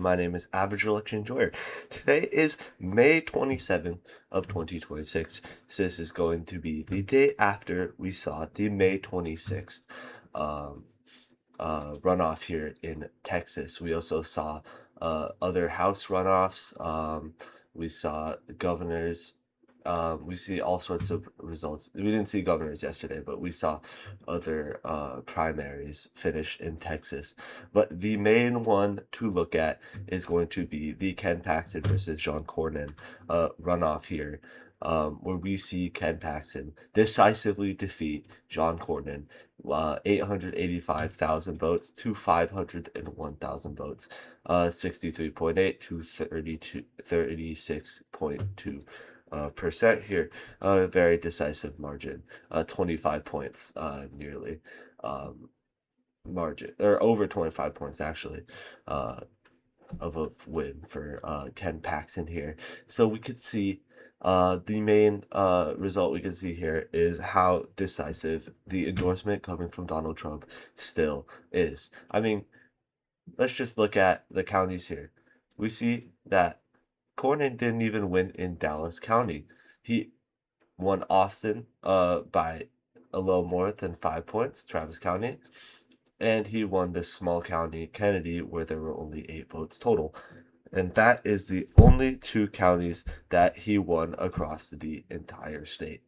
My name is Average Election Enjoyer. Today is May 27th of 2026. So this is going to be the day after we saw the May 26th runoff here in Texas. We also saw other House runoffs. We saw governors. We see all sorts of results. We didn't see governors yesterday, but we saw other primaries finish in Texas. But the main one to look at is going to be the Ken Paxton versus John Cornyn runoff here, where we see Ken Paxton decisively defeat John Cornyn, 885,000 votes to 501,000 votes, 63.8 to 36.2 percent here. A very decisive margin, 25 points, nearly, margin, or over 25 points actually, of a win for Ken Paxton here. So we could see the main result we can see here is how decisive the endorsement coming from Donald Trump still is. I mean, let's just look at the counties here. We see that Cornyn didn't even win in Dallas County. He won Austin by a little more than 5 points, Travis County, and he won this small county, Kennedy, where there were only 8 votes total. And that is the only 2 counties that he won across the entire state.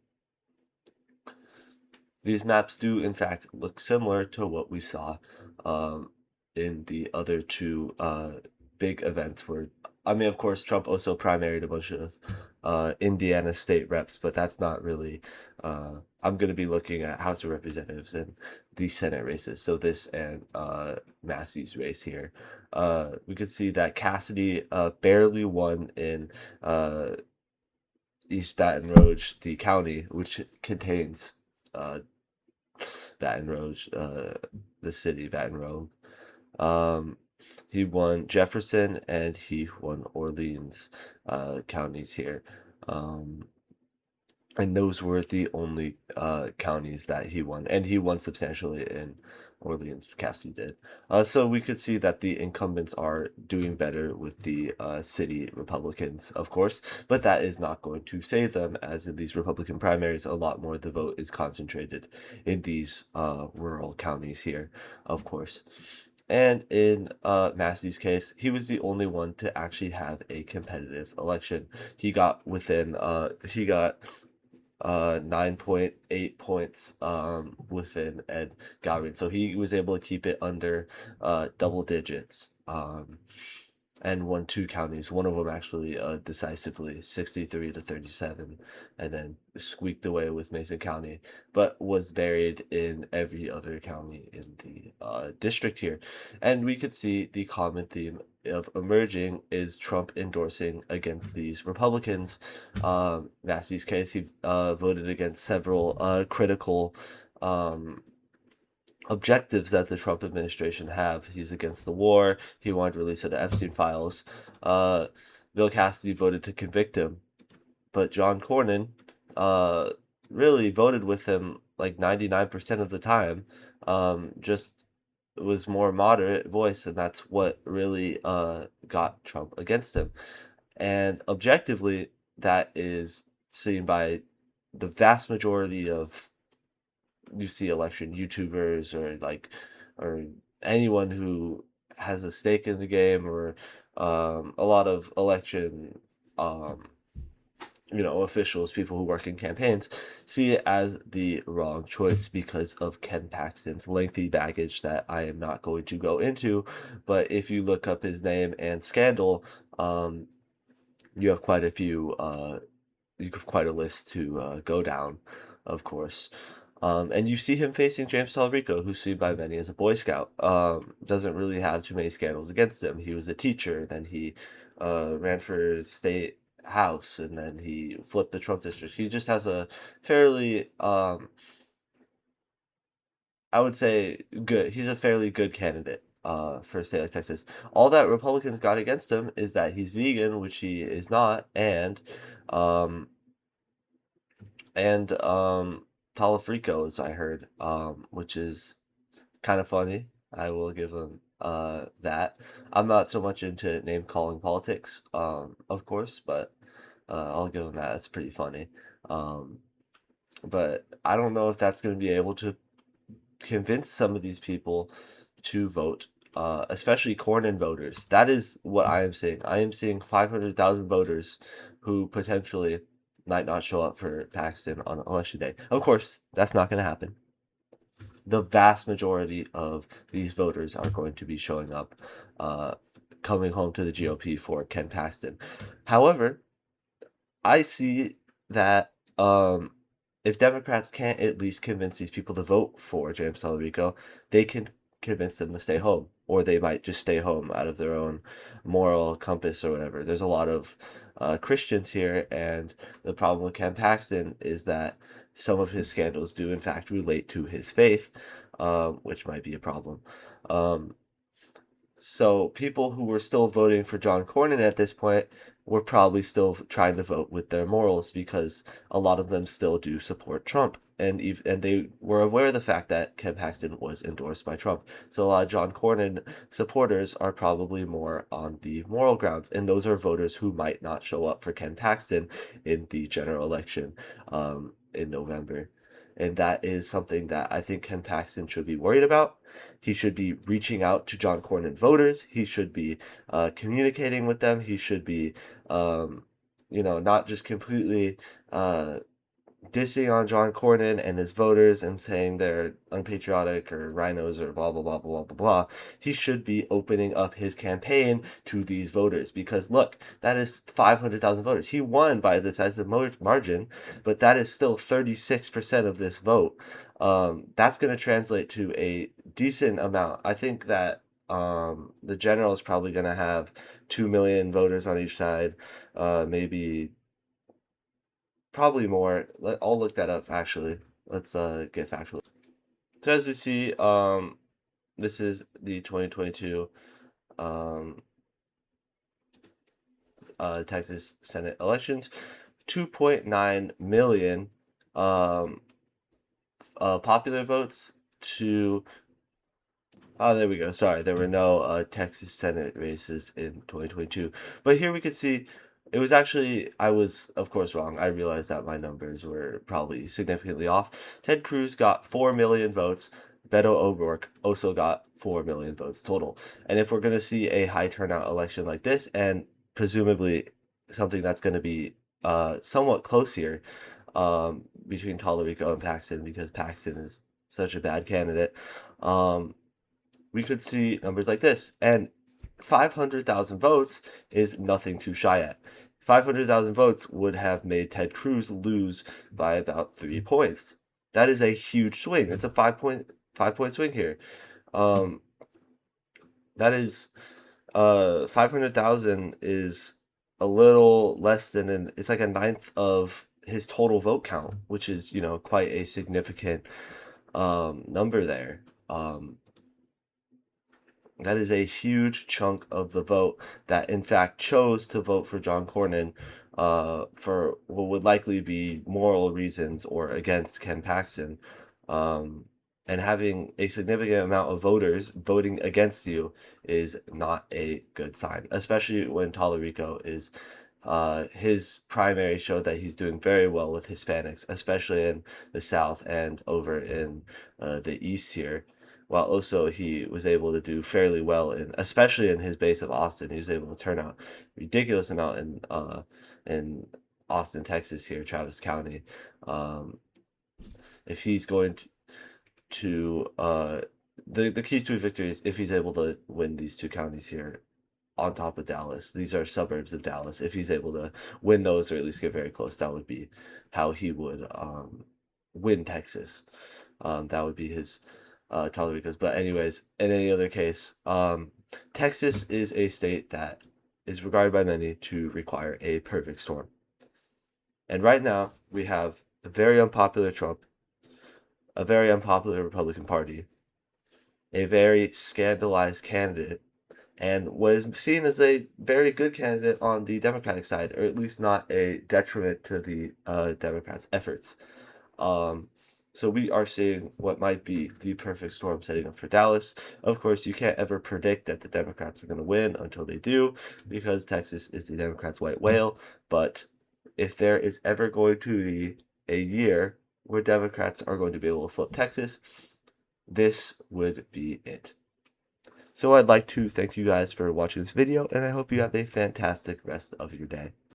These maps do, in fact, look similar to what we saw in the other 2 big events where, I mean, of course, Trump also primaried a bunch of Indiana state reps, but that's not really, I'm going to be looking at House of Representatives and the Senate races. So this and Massey's race here. We could see that Cassidy barely won in East Baton Rouge, the county, which contains Baton Rouge, the city, Baton Rouge. He won Jefferson and he won Orleans counties here. And those were the only counties that he won. And he won substantially in Orleans, Cassidy did. So we could see that the incumbents are doing better with the city Republicans, of course, but that is not going to save them, as in these Republican primaries, a lot more of the vote is concentrated in these rural counties here, of course. And in Massey's case, he was the only one to actually have a competitive election. He got 9.8 points within Ed Galvin. So he was able to keep it under double digits, and won 2 counties. One of them actually decisively, 63 to 37, and then squeaked away with Mason County, but was buried in every other county in the district here. And we could see the common theme of emerging is Trump endorsing against these Republicans. Massey's case, he voted against several critical objectives that the Trump administration have. He's against the war. He wanted release of the Epstein files. Bill Cassidy voted to convict him, but John Cornyn really voted with him like 99% of the time. Just was more moderate voice, and that's what really got Trump against him. And objectively, that is seen by the vast majority of election YouTubers or anyone who has a stake in the game, or a lot of election officials, people who work in campaigns, see it as the wrong choice because of Ken Paxton's lengthy baggage that I am not going to go into. But if you look up his name and scandal, you have quite a few, you have quite a list to go down, of course. And you see him facing James Talrico, who's seen by many as a Boy Scout. Doesn't really have too many scandals against him. He was a teacher, then he ran for state house, and then he flipped the Trump district. He just has a fairly, I would say, good. He's a fairly good candidate for a state like Texas. All that Republicans got against him is that he's vegan, which he is not, and Talafrico, as I heard, which is kind of funny. I will give him that. I'm not so much into name calling politics, of course, but I'll give him that. That's pretty funny. Um, but I don't know if that's going to be able to convince some of these people to vote, especially Cornyn voters. That is what I am seeing. I am seeing 500,000 voters who potentially might not show up for Paxton on election day. Of course, that's not going to happen. The vast majority of these voters are going to be showing up, uh, coming home to the GOP for Ken Paxton. However, I see that if Democrats can't at least convince these people to vote for James Talarico, they can convince them to stay home, or they might just stay home out of their own moral compass or whatever. There's a lot of Christians here, and the problem with Ken Paxton is that some of his scandals do, in fact, relate to his faith, which might be a problem. Um, so people who were still voting for John Cornyn at this point were probably still trying to vote with their morals because a lot of them still do support Trump. And they were aware of the fact that Ken Paxton was endorsed by Trump. So a lot of John Cornyn supporters are probably more on the moral grounds, and those are voters who might not show up for Ken Paxton in the general election in November. And that is something that I think Ken Paxton should be worried about. He should be reaching out to John Cornyn voters. He should be communicating with them. He should be, um, not just completely dissing on John Cornyn and his voters and saying they're unpatriotic or rhinos or blah, blah, blah, blah, blah, blah. He should be opening up his campaign to these voters because, look, that is 500,000 voters. He won by a decisive margin, but that is still 36% of this vote. That's going to translate to a decent amount. I think that the general is probably going to have 2 million voters on each side, maybe probably more. I'll look that up actually. Let's get factual. So as you see, this is the 2022 um, Texas Senate elections. 2.9 million um, popular votes to. Oh, there we go. Sorry, there were no Texas Senate races in 2022. But here we could see it was actually, I was, of course, wrong. I realized that my numbers were probably significantly off. Ted Cruz got 4 million votes. Beto O'Rourke also got 4 million votes total. And if we're going to see a high turnout election like this, and presumably something that's going to be somewhat close here between Tallarico and Paxton, because Paxton is such a bad candidate, um, we could see numbers like this. And 500,000 votes is nothing to shy at. 500,000 votes would have made Ted Cruz lose by about 3 points. That is a huge swing. It's a 5 point swing here. Um, that is 500,000 is a little less than it's like a ninth of his total vote count, which is quite a significant number there. That is a huge chunk of the vote that, in fact, chose to vote for John Cornyn for what would likely be moral reasons or against Ken Paxton. And having a significant amount of voters voting against you is not a good sign, especially when Tallarico is. His primary showed that he's doing very well with Hispanics, especially in the South and over in the East here, while also he was able to do fairly well especially in his base of Austin. He was able to turn out ridiculous amount in Austin, Texas here, Travis County. Um, if he's going to the keys to a victory is if he's able to win these two counties here on top of Dallas. These are suburbs of Dallas. If he's able to win those or at least get very close, that would be how he would win Texas. That would be his Tallarico's. But anyways, in any other case, Texas is a state that is regarded by many to require a perfect storm. And right now, we have a very unpopular Trump, a very unpopular Republican Party, a very scandalized candidate, and was seen as a very good candidate on the Democratic side, or at least not a detriment to the Democrats' efforts. Um, So we are seeing what might be the perfect storm setting up for Dallas. Of course, you can't ever predict that the Democrats are going to win until they do, because Texas is the Democrats' white whale. But if there is ever going to be a year where Democrats are going to be able to flip Texas, this would be it. So I'd like to thank you guys for watching this video, and I hope you have a fantastic rest of your day.